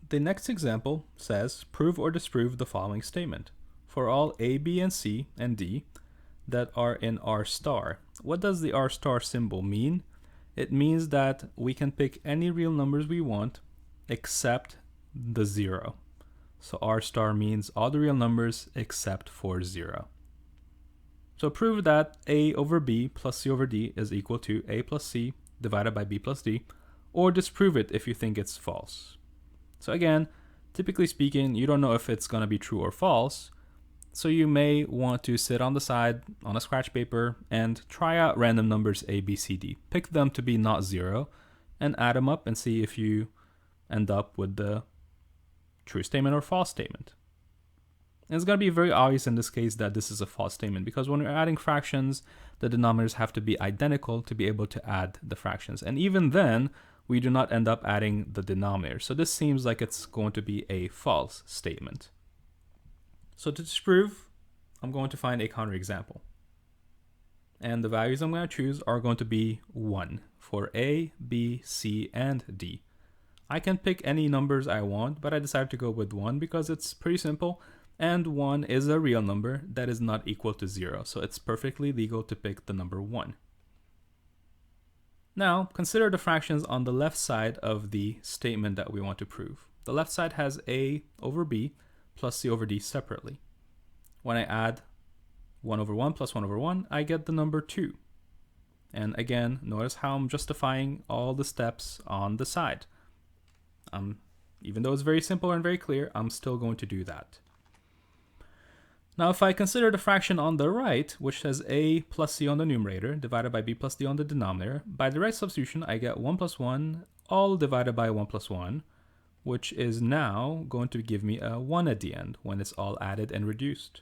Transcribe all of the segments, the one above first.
the next example says, prove or disprove the following statement. For all A, B, and C, and D that are in R star. What does the R star symbol mean? It means that we can pick any real numbers we want except the 0. So R star means all the real numbers except for 0. So prove that A over B plus C over D is equal to A plus C divided by B plus D, or disprove it if you think it's false. So again, typically speaking, you don't know if it's going to be true or false, so you may want to sit on the side on a scratch paper and try out random numbers A, B, C, D. Pick them to be not 0 and add them up and see if you end up with the true statement or false statement. And it's going to be very obvious in this case that this is a false statement, because when we're adding fractions, the denominators have to be identical to be able to add the fractions. And even then, we do not end up adding the denominator. So this seems like it's going to be a false statement. So to disprove, I'm going to find a counterexample. And the values I'm going to choose are going to be 1 for A, B, C, and D. I can pick any numbers I want, but I decided to go with 1 because it's pretty simple. And 1 is a real number that is not equal to 0, so it's perfectly legal to pick the number 1. Now, consider the fractions on the left side of the statement that we want to prove. The left side has A over B plus C over D separately. When I add 1 over 1 plus 1 over 1, I get the number 2. And again, notice how I'm justifying all the steps on the side. Even though it's very simple and very clear, I'm still going to do that. Now, if I consider the fraction on the right, which says A plus C on the numerator divided by B plus D on the denominator, by direct substitution, I get 1 plus 1 all divided by 1 plus 1, which is now going to give me a 1 at the end when it's all added and reduced.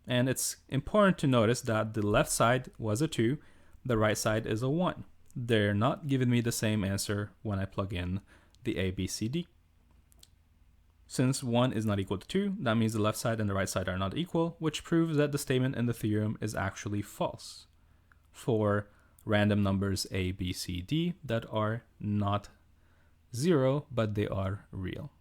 And it's important to notice that the left side was a 2, the right side is a 1. They're not giving me the same answer when I plug in the A, B, C, D. Since 1 is not equal to 2, that means the left side and the right side are not equal, which proves that the statement in the theorem is actually false for random numbers A, B, C, D that are not 0, but they are real.